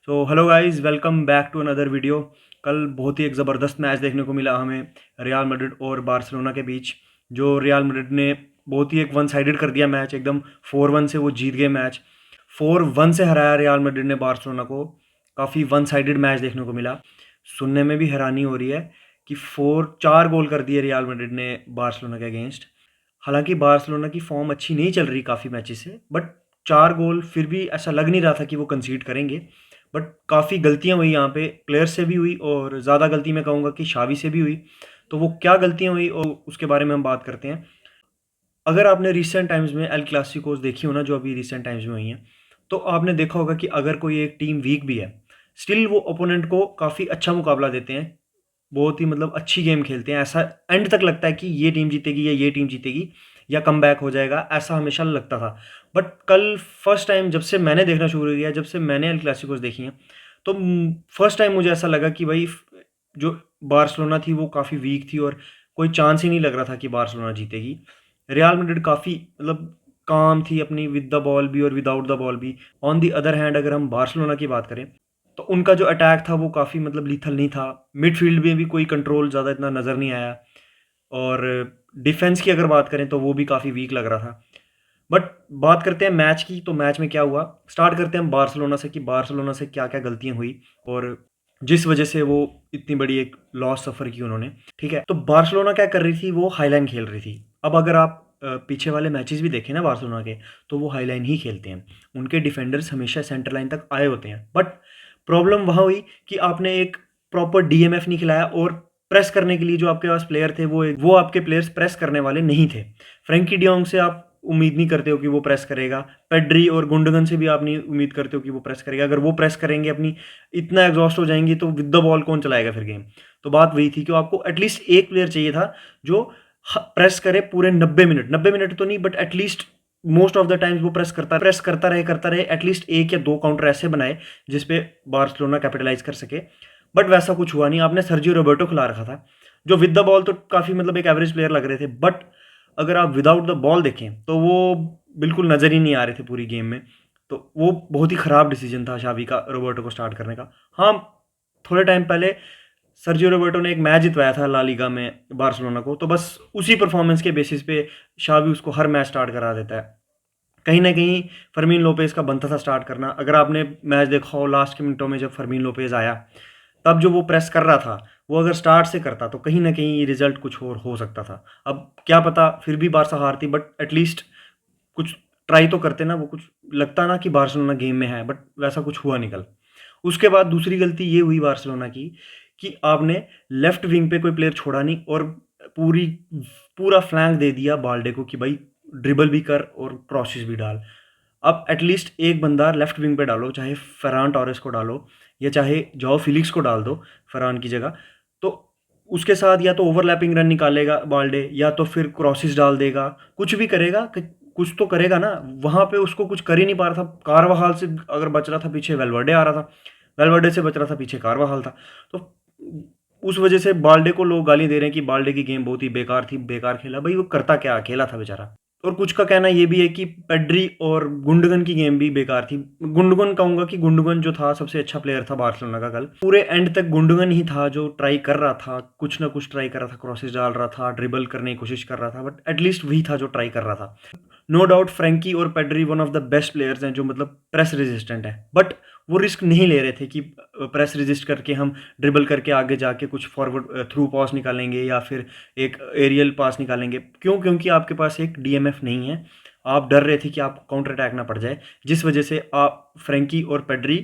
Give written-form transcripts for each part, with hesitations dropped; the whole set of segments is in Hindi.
So hello guys, welcome back to another video. कल बहुत ही एक ज़बरदस्त मैच देखने को मिला हमें रियल मैड्रिड और बार्सिलोना के बीच। जो रियल मैड्रिड ने बहुत ही एक वन साइडेड कर दिया मैच, एकदम 4-1 से वो जीत गए मैच। 4-1 से हराया रियल मैड्रिड ने बार्सिलोना को। काफ़ी वन साइडेड मैच देखने को मिला। सुनने में भी हैरानी हो रही है कि 4 गोल कर दिए रियल मैड्रिड ने बार्सिलोना के अगेंस्ट। हालांकि बार्सिलोना की फॉर्म अच्छी नहीं चल रही काफ़ी मैचेस से, बट 4 गोल फिर भी ऐसा लग नहीं रहा था कि वो कंसीड करेंगे। बट काफ़ी गलतियां हुई यहाँ पे, प्लेयर से भी हुई और ज़्यादा गलती मैं कहूँगा कि शावी से भी हुई। तो वो क्या गलतियां हुई और उसके बारे में हम बात करते हैं। अगर आपने रिसेंट टाइम्स में एल क्लासिकोस देखी हो ना, जो अभी रिसेंट टाइम्स में हुई हैं, तो आपने देखा होगा कि अगर कोई एक टीम वीक भी है, स्टिल वो ओपोनेंट को काफ़ी अच्छा मुकाबला देते हैं। बहुत ही मतलब अच्छी गेम खेलते हैं। ऐसा एंड तक लगता है कि ये टीम जीतेगी या ये टीम जीतेगी या कमबैक हो जाएगा, ऐसा हमेशा लगता था। बट कल फर्स्ट टाइम जब से मैंने देखना शुरू किया, जब से मैंने एल क्लासिकोस देखी हैं, तो फर्स्ट टाइम मुझे ऐसा लगा कि भाई जो बार्सिलोना थी वो काफ़ी वीक थी और कोई चांस ही नहीं लग रहा था कि बार्सिलोना जीतेगी। रियल मैड्रिड काफ़ी मतलब काम थी अपनी, विद द बॉल भी और विदाउट द बॉल भी। ऑन दी अदर हैंड अगर हम बार्सिलोना की बात करें, तो उनका जो अटैक था वो काफ़ी मतलब लीथल नहीं था। मिडफील्ड में भी कोई कंट्रोल ज़्यादा इतना नज़र नहीं आया। और डिफेंस की अगर बात करें तो वो भी काफ़ी वीक लग रहा था। बट बात करते हैं मैच की, तो मैच में क्या हुआ। स्टार्ट करते हैं हम बार्सिलोना से कि बार्सिलोना से क्या क्या गलतियां हुई और जिस वजह से वो इतनी बड़ी एक लॉस सफ़र की उन्होंने। ठीक है, तो बार्सिलोना क्या कर रही थी, वो हाईलाइन खेल रही थी। अब अगर आप पीछे वाले मैचेस भी देखें ना बार्सिलोना के, तो वो हाईलाइन ही खेलते हैं। उनके डिफेंडर्स हमेशा सेंटर लाइन तक आए होते हैं। बट प्रॉब्लम वहाँ हुई कि आपने एक प्रॉपर डीएमएफ नहीं खिलाया और प्रेस करने के लिए जो आपके पास प्लेयर थे वो आपके प्लेयर्स प्रेस करने वाले नहीं थे। फ्रैंकी डियोंग से आप उम्मीद नहीं करते हो कि वो प्रेस करेगा। पेड्री और गुंडगन से भी आप नहीं उम्मीद करते हो कि वो प्रेस करेगा। अगर वो प्रेस करेंगे अपनी इतना एग्जॉस्ट हो जाएंगे, तो विद द बॉल कौन चलाएगा फिर गेम। तो बात वही थी कि आपको एटलीस्ट एक प्लेयर चाहिए था जो प्रेस करे पूरे 90 मिनट। 90 मिनट तो नहीं, but at least most of the times वो प्रेस करता रहे एटलीस्ट एक या दो काउंटर ऐसे बनाए जिसपे बार्सिलोना कैपिटलाइज कर सके। बट वैसा कुछ हुआ नहीं। आपने सर्जियो रोबर्टो खिला रखा था, जो विद द बॉल तो काफ़ी मतलब एक एवरेज प्लेयर लग रहे थे। बट अगर आप विदाउट द बॉल देखें तो वो बिल्कुल नज़र ही नहीं आ रहे थे पूरी गेम में। तो वो बहुत ही ख़राब डिसीजन था शावी का रोबर्टो को स्टार्ट करने का। हाँ, थोड़े टाइम पहले सर्जियो रोबर्टो ने एक मैच जितवाया था ला लीगा में बार्सिलोना को, तो बस उसी परफॉर्मेंस के बेसिस पे शावी उसको हर मैच स्टार्ट करा देता है। कहीं ना कहीं फर्मीन लोपेज का बनता था स्टार्ट करना। अगर आपने मैच देखा हो लास्ट के मिनटों में जब फर्मीन लोपेज आया, तब जो वो प्रेस कर रहा था, वो अगर स्टार्ट से करता तो कहीं ना कहीं रिजल्ट कुछ और हो सकता था। अब क्या पता फिर भी बारसा हारती, बट एटलीस्ट कुछ ट्राई तो करते ना। वो कुछ लगता ना कि बार्सिलोना गेम में है, बट वैसा कुछ हुआ निकल। उसके बाद दूसरी गलती ये हुई बार्सिलोना की कि आपने लेफ्ट विंग पे कोई प्लेयर छोड़ा नहीं और पूरी पूरा फ्लैंक दे दिया बाल्डे को कि भाई ड्रिबल भी कर और क्रॉसेस भी डाल। अब एटलीस्ट एक बंदा लेफ्ट विंग पे डालो, चाहे फरहान टॉरेस को डालो या चाहे जॉ फिलिक्स को डाल दो फरहान की जगह। तो उसके साथ या तो ओवरलैपिंग रन निकालेगा बाल्डे, या तो फिर क्रॉसेस डाल देगा, कुछ भी करेगा कुछ तो करेगा ना। वहाँ पे उसको कुछ कर ही नहीं पा रहा था। कारवाहाल से अगर बच रहा था, पीछे वेलवर्डे आ रहा था। वेलवर्डे से बच रहा था, पीछे कारवाहाल था। तो उस वजह से बाल्डे को लोग गाली दे रहे हैं कि बाल्डे की गेम बहुत ही बेकार थी, बेकार खेला। भाई वो करता क्या, अकेला था बेचारा। और कुछ का कहना ये भी है कि पेड्री और गुंडगन की गेम भी बेकार थी। गुंडगन कहूंगा कि गुंडगन जो था सबसे अच्छा प्लेयर था बार्सिलोना का कल। पूरे एंड तक गुंडगन ही था जो ट्राई कर रहा था, कुछ ना कुछ ट्राई कर रहा था, क्रॉसेस डाल रहा था, ड्रिबल करने की कोशिश कर रहा था। बट एटलीस्ट वही था जो ट्राई कर रहा था। नो डाउट फ्रैंकी और Pedri one of the best players हैं जो मतलब प्रेस रेजिस्टेंट है। बट वो रिस्क नहीं ले रहे थे कि प्रेस रेजिस्ट करके हम ड्रिबल करके आगे जाके कुछ फॉरवर्ड थ्रू पास निकालेंगे या फिर एक एरियल पास निकालेंगे। क्यों? क्योंकि आपके पास एक डीएमएफ नहीं है। आप डर रहे थे कि आप काउंटर अटैक ना पड़ जाए, जिस वजह से आप फ्रैंकी और पेड्री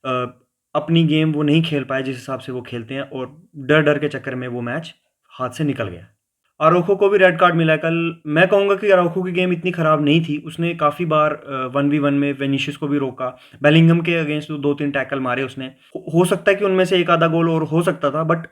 अपनी गेम वो नहीं खेल पाए जिस हिसाब से वो खेलते हैं, और डर डर के चक्कर में वो मैच हाथ से निकल गया। अरोखो को भी रेड कार्ड मिला है कल। मैं कहूँगा कि अरोखो की गेम इतनी ख़राब नहीं थी। उसने काफ़ी बार 1v1 में वेनिशियस को भी रोका। बेलिंगम के अगेंस्ट 2-3 टैकल मारे उसने। हो सकता है कि उनमें से एक आधा गोल और हो सकता था, बट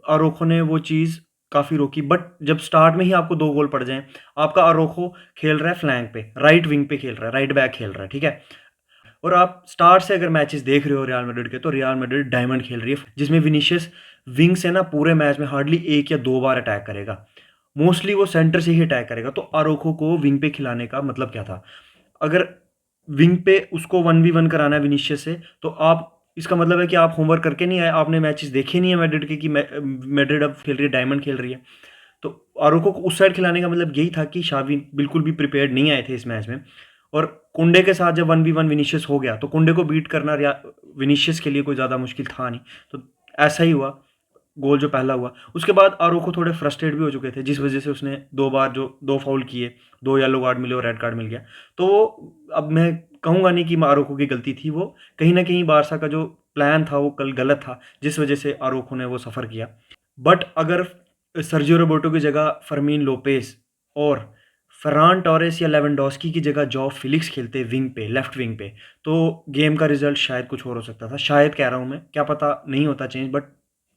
अरोखो ने वो चीज़ काफ़ी रोकी। बट जब स्टार्ट में ही आपको 2 गोल पड़ जाएँ, आपका अरोखो खेल रहा है फ्लैंक पे, राइट विंग पे खेल रहा है, राइट बैक खेल रहा है, ठीक है। और आप स्टार्ट से अगर मैचेस देख रहे हो रियल मैड्रिड के, तो रियल मैड्रिड डायमंड खेल रही है जिसमें विनीशियस विंग से ना पूरे मैच में हार्डली 1 या 2 बार अटैक करेगा। मोस्टली वो सेंटर से ही अटैक करेगा। तो अरोखो को विंग पे खिलाने का मतलब क्या था? अगर विंग पे उसको 1v1 कराना है विनीशियस से, तो आप इसका मतलब है कि आप होमवर्क करके नहीं आए, आपने मैचेस देखे नहीं है मैड्रिड के कि मैड्रिड अब खेल रही है, डायमंड खेल रही है। तो आरोको को उस साइड खिलाने का मतलब यही था कि शावी बिल्कुल भी प्रिपेयर्ड नहीं आए थे इस मैच में। और कुंडे के साथ जब 1v1 विनीशियस हो गया तो कुंडे को बीट करना विनीशियस के लिए कोई ज़्यादा मुश्किल था नहीं। तो ऐसा ही हुआ, गोल जो पहला हुआ। उसके बाद आरोको थोड़े फ्रस्ट्रेट भी हो चुके थे, जिस वजह से उसने 2 बार जो 2 फाउल किए, 2 येलो कार्ड मिले और रेड कार्ड मिल गया। तो वो, अब मैं कहूँगा नहीं कि आरोको की गलती थी, वो कहीं ना कहीं बारसा का जो प्लान था वो कल गलत था, जिस वजह से आरोको ने वो सफ़र किया। बट अगर सर्जियो रोबर्टो की जगह फर्मीन लोपेस और फरान टोरेस या लेवेंडोस्की की जगह जॉ फिलिक्स खेलते विंग पे, लेफ्ट विंग पे, तो गेम का रिजल्ट शायद कुछ और हो सकता था। शायद कह रहा हूँ मैं, क्या पता नहीं होता चेंज, बट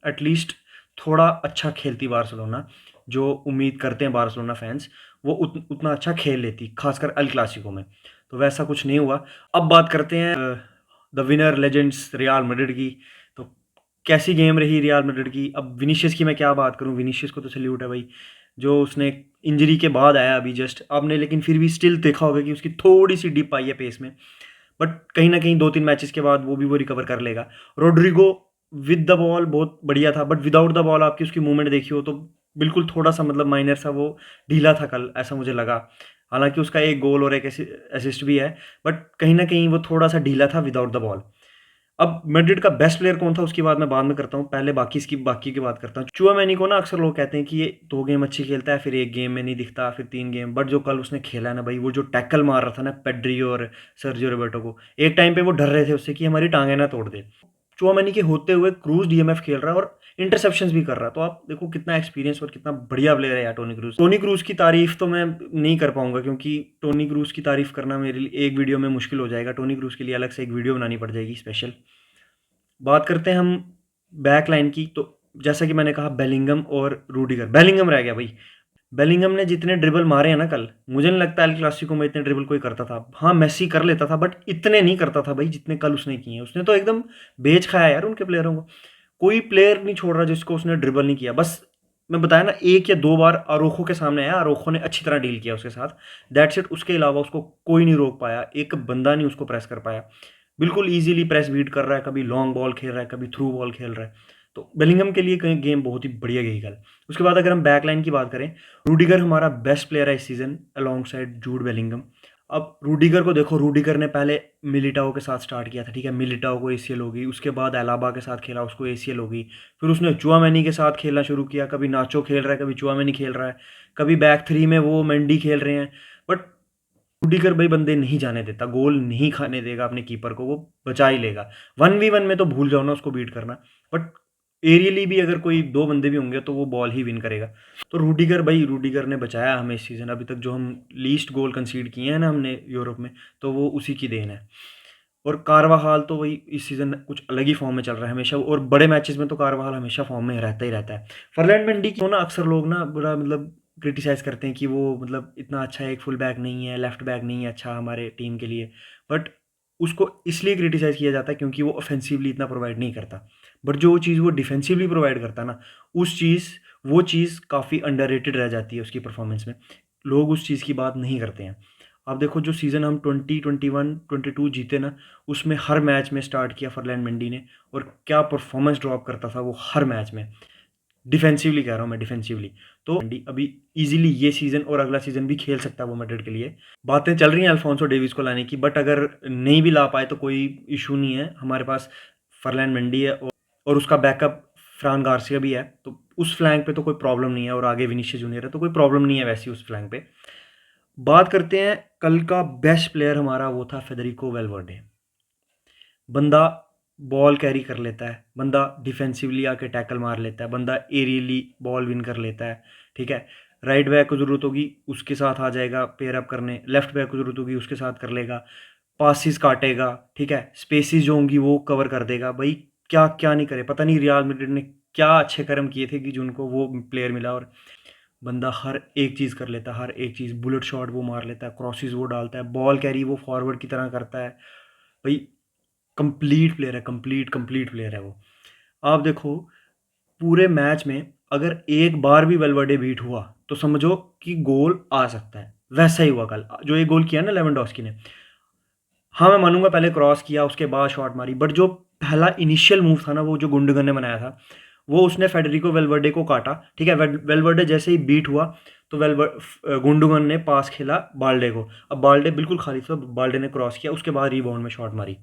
एटलीस्ट थोड़ा अच्छा खेलती बार्सिलोना। जो उम्मीद करते हैं बार्सिलोना फैंस, वो उतना अच्छा खेल लेती, खासकर अल क्लासिको में। तो वैसा कुछ नहीं हुआ। अब बात करते हैं the winner legends real Madrid की। तो कैसी गेम रही रियल मैड्रिड की। अब विनीशियस की मैं क्या बात करूं, विनीशियस को तो सैल्यूट है भाई, जो उसने इंजरी के बाद आया अभी जस्ट आपने, लेकिन फिर भी स्टिल देखा होगा कि उसकी थोड़ी सी डिप आई है पेस में। बट कहीं ना कहीं 2-3 मैचेस के बाद वो रिकवर कर लेगा। रोड्रिगो विद द बॉल बहुत बढ़िया था, बट विदाउट द बॉल आपकी उसकी मूवमेंट देखी हो तो बिल्कुल थोड़ा सा मतलब माइनर सा वो ढीला था कल, ऐसा मुझे लगा। हालांकि उसका एक गोल और एक असिस्ट भी है, बट कहीं ना कहीं वो थोड़ा सा ढीला था विदाउट द बॉल। अब मैड्रिड का बेस्ट प्लेयर कौन था उसकी बात मैं बाद में करता हूँ, पहले बाकी की बात करता हूँ। चुआमेनी को ना अक्सर लोग कहते हैं कि ये 2 गेम अच्छी खेलता है, फिर एक गेम में नहीं दिखता, फिर 3 गेम। बट जो कल उसने खेला है ना भाई, वो जो टैकल मार रहा था ना पेड्री और सर्जियो रोberto को, एक टाइम पे वो डर रहे थे उससे कि हमारी टांगें ना तोड़ दे। चुआमेनी के होते हुए क्रूज डीएमएफ खेल रहा है और इंटरसेप्शंस भी कर रहा है। तो आप देखो कितना एक्सपीरियंस और कितना बढ़िया प्लेयर है यार टोनी क्रूज की तारीफ तो मैं नहीं कर पाऊंगा, क्योंकि टोनी क्रूज की तारीफ करना मेरे लिए एक वीडियो में मुश्किल हो जाएगा। टोनी क्रूज के लिए अलग से एक वीडियो बनानी पड़ जाएगी स्पेशल। बात करते हैं हम बैक लाइन की। तो जैसा कि मैंने कहा, बेलिंगम और रूडिगर। बेलिंगम रह गया भाई। बेलिंगम ने जितने ड्रिबल मारे हैं ना कल, मुझे नहीं लगता एल क्लासिको में इतने ड्रिबल कोई करता था। हाँ, मेसी कर लेता था, बट इतने नहीं करता था भाई जितने कल उसने किए हैं। उसने तो एकदम बेच खाया यार उनके प्लेयरों को। कोई प्लेयर नहीं छोड़ रहा जिसको उसने ड्रिबल नहीं किया। बस मैं बताया ना, 1 या 2 बार अरोखो के सामने आया, अरोखो ने अच्छी तरह डील किया उसके साथ, दैट्स इट। उसके अलावा उसको कोई नहीं रोक पाया, एक बंदा नहीं उसको प्रेस कर पाया। बिल्कुल ईजिली प्रेस बीट कर रहा है, कभी लॉन्ग बॉल खेल रहा है, कभी थ्रू बॉल खेल रहा है। तो बेलिंगम के लिए कहीं गेम बहुत ही बढ़िया गई कल। उसके बाद अगर हम बैक लाइन की बात करें, रूडिगर हमारा बेस्ट प्लेयर है इस season along side Jude Bellingham. अब रूडिगर को देखो, रूडिगर ने पहले मिलिटाओ के साथ स्टार्ट किया था, ठीक है, मिलिटाओ को एसीएल हो गई। उसके बाद एलाबा के साथ खेला, उसको एसीएल हो गई। फिर उसने चुआमेनी के साथ खेलना शुरू किया, कभी नाचो खेल रहा है, कभी चुआमेनी खेल रहा है, कभी बैक थ्री में वो मेंडी खेल रहे हैं। बट रूडिगर भाई बंदे नहीं जाने देता, गोल नहीं खाने देगा अपने कीपर को, वो बचा ही लेगा। 1v1 में तो भूल जाओ ना उसको बीट करना, बट एरियली भी अगर कोई 2 बंदे भी होंगे तो वो बॉल ही विन करेगा। तो रूडिगर भाई, रूडिगर ने बचाया हमें इस सीज़न। अभी तक जो हम लीस्ट गोल कंसीड किए हैं ना हमने यूरोप में, तो वो उसी की देन है। और कारवाहाल तो वही इस सीज़न कुछ अलग ही फॉर्म में चल रहा है हमेशा, और बड़े मैचेस में तो कारवाहाल हमेशा फॉर्म में रहता ही रहता है। फर्लैंड मेंडी को ना अक्सर लोग ना बुरा मतलब क्रिटिसाइज़ करते हैं कि वो मतलब इतना अच्छा एक फुल बैक नहीं है, लेफ्ट बैक नहीं है अच्छा हमारे टीम के लिए। बट उसको इसलिए क्रिटिसाइज़ किया जाता है क्योंकि वो ऑफेंसिवली इतना प्रोवाइड नहीं करता। बट जो चीज़ वो डिफेंसिवली प्रोवाइड करता है ना, वो चीज़ काफ़ी अंडररेटेड रह जाती है उसकी परफॉर्मेंस में। लोग उस चीज़ की बात नहीं करते हैं। आप देखो जो सीज़न हम 2021-22 जीते ना, उसमें हर मैच में स्टार्ट किया फर्लैंड मेंडी ने, और क्या परफॉर्मेंस ड्रॉप करता था वो हर मैच में। डिफेंसिवली कह रहा हूँ मैं, डिफेंसिवली। तो मेंडी अभी इजीली ये सीज़न और अगला सीज़न भी खेल सकता है वो मैड्रिड के लिए। बातें चल रही हैं अल्फोंसो डेविस को लाने की, बट अगर नहीं भी ला पाए तो कोई इशू नहीं है, हमारे पास फर्लैंड मेंडी है और उसका बैकअप फ्रान गार्सिया भी है। तो उस फ्लैंक पे तो कोई प्रॉब्लम नहीं है, और आगे विनीशियस जूनियर है, तो कोई प्रॉब्लम नहीं है वैसी उस फ्लैंक पे। बात करते हैं कल का बेस्ट प्लेयर हमारा, वो था फेडरिको वेलवर्डे। बंदा बॉल कैरी कर लेता है, बंदा डिफेंसिवली आके टैकल मार लेता है, बंदा एरियली बॉल विन कर लेता है, ठीक है। राइट बैक को ज़रूरत होगी उसके साथ आ जाएगा पेयर अप करने, लेफ्ट बैक को ज़रूरत होगी उसके साथ कर लेगा, पासिस काटेगा, ठीक है, स्पेसिस जो होंगी वो कवर कर देगा भाई। क्या क्या नहीं करे, पता नहीं रियल मैड्रिड ने क्या अच्छे कर्म किए थे कि जिनको वो प्लेयर मिला। और बंदा हर एक चीज़ कर लेता है, हर एक चीज़, बुलेट शॉट वो मार लेता है, क्रॉसेस वो डालता है, बॉल कैरी वो फॉरवर्ड की तरह करता है भाई। कंप्लीट प्लेयर है, कंप्लीट प्लेयर है वो। आप देखो पूरे मैच में अगर एक बार भी वेलवर्डे बीट हुआ तो समझो कि गोल आ सकता है। वैसा ही हुआ कल, जो एक गोल किया ना लेवेंडोस्की ने, हाँ, मैं मानूँगा पहले क्रॉस किया, उसके बाद शॉट मारी, बट जो पहला इनिशियल मूव था ना, वो जो गुंडोगन ने बनाया था, वो उसने फेडरिको वेलवर्डे को काटा, ठीक है? वेलवर्डे जैसे ही बीट हुआ, तो गुंडोगन ने पास खेला बाल्डे को। अब बाल्डे बिल्कुल खाली था, बाल्डे ने क्रॉस किया, उसके बाद रिबाउंड में शॉट मारी।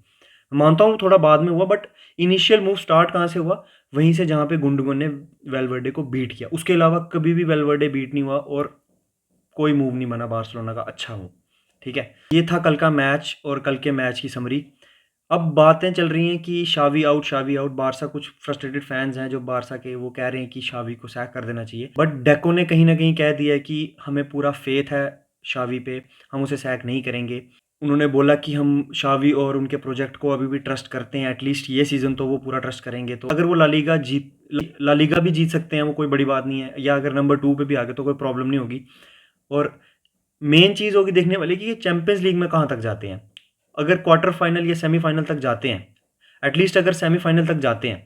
मानता हूँ थोड़ा बाद में हुआ, बट इनिशियल मूव स्टार्ट कहाँ से हुआ? वहीं से जहाँ पे गुंडोगन ने वेलवर्डे को बीट किया। उसके अलावा कभी भी वेलवर्डे बीट नहीं हुआ और कोई मूव नहीं बना बार्सिलोना का अच्छा मूव, ठीक है? ये था कल का मैच और कल के मैच की समरी। अब बातें चल रही हैं कि शावी आउट, बारसा कुछ फ्रस्ट्रेटेड फैंस हैं जो बारसा के, वो कह रहे हैं कि शावी को सैक कर देना चाहिए। बट डेको ने कहीं न कहीं कह दिया है कि हमें पूरा फेथ है शावी पे, हम उसे सैक नहीं करेंगे। उन्होंने बोला कि हम शावी और उनके प्रोजेक्ट को अभी भी ट्रस्ट करते हैं, एटलीस्ट ये सीज़न तो वो पूरा ट्रस्ट करेंगे। तो अगर वो ला लीगा भी जीत सकते हैं, वो कोई बड़ी बात नहीं है, या अगर नंबर 2 पे भी आ गए तो कोई प्रॉब्लम नहीं होगी। और मेन चीज़ होगी देखने वाली कि ये चैंपियंस लीग में कहाँ तक जाते हैं। अगर क्वार्टर फाइनल या सेमीफाइनल तक जाते हैं, एटलीस्ट अगर सेमीफाइनल तक जाते हैं,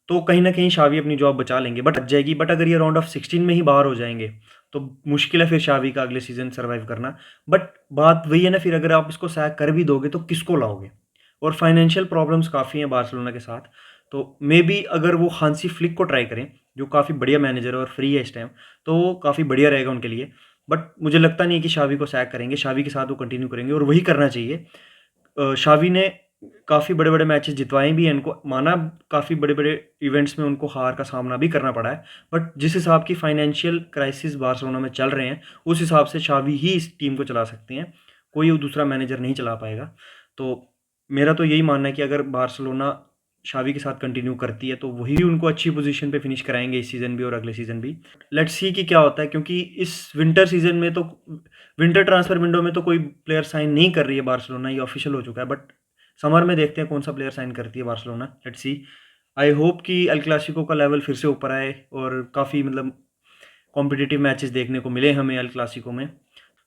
तो कहीं ना कहीं शावी अपनी जॉब बचा लेंगे, बच जाएगी। बट अगर ये राउंड ऑफ 16 में ही बाहर हो जाएंगे, तो मुश्किल है फिर शावी का अगले सीजन सर्वाइव करना। बट बात वही है ना, फिर अगर आप इसको सैक कर भी दोगे तो किसको लाओगे? और फाइनेंशियल प्रॉब्लम्स काफ़ी हैं बार्सिलोना के साथ। तो मे बी अगर वो हांसी फ्लिक को ट्राई करें, जो काफ़ी बढ़िया मैनेजर है और फ्री है इस टाइम, तो वो काफ़ी बढ़िया रहेगा उनके लिए। बट मुझे लगता नहीं है कि शावी को सैक करेंगे, शावी के साथ वो कंटिन्यू करेंगे और वही करना चाहिए। शावी ने काफ़ी बड़े-बड़े मैचेस जितवाए भी हैं, इनको माना काफ़ी बड़े-बड़े इवेंट्स में उनको हार का सामना भी करना पड़ा है। बट जिस हिसाब की फाइनेंशियल क्राइसिस बार्सिलोना में चल रहे हैं, उस हिसाब से शावी ही इस टीम को चला सकते हैं, कोई दूसरा मैनेजर नहीं चला पाएगा। तो मेरा तो यही मानना है कि अगर बार्सिलोना शावी के साथ कंटिन्यू करती है, तो वही उनको अच्छी पोजीशन पे फिनिश कराएँगे इस सीज़न भी और अगले सीज़न भी। लेट्स सी कि क्या होता है, क्योंकि इस विंटर सीज़न में तो, विंटर ट्रांसफ़र विंडो में तो कोई प्लेयर साइन नहीं कर रही है बार्सिलोना, ये ऑफ़िशियल हो चुका है। बट समर में देखते हैं कौन-सा प्लेयर साइन करती है Barcelona, let's see. I hope कि एल क्लासिको का लेवल फिर से ऊपर आए और काफ़ी मतलब कॉम्पिटिटिव मैचेस देखने को मिले हमें एल क्लासिको में।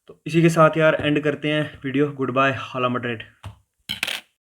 तो इसी के साथ यार एंड करते हैं वीडियो। गुड बाय, हाला मैड्रिड।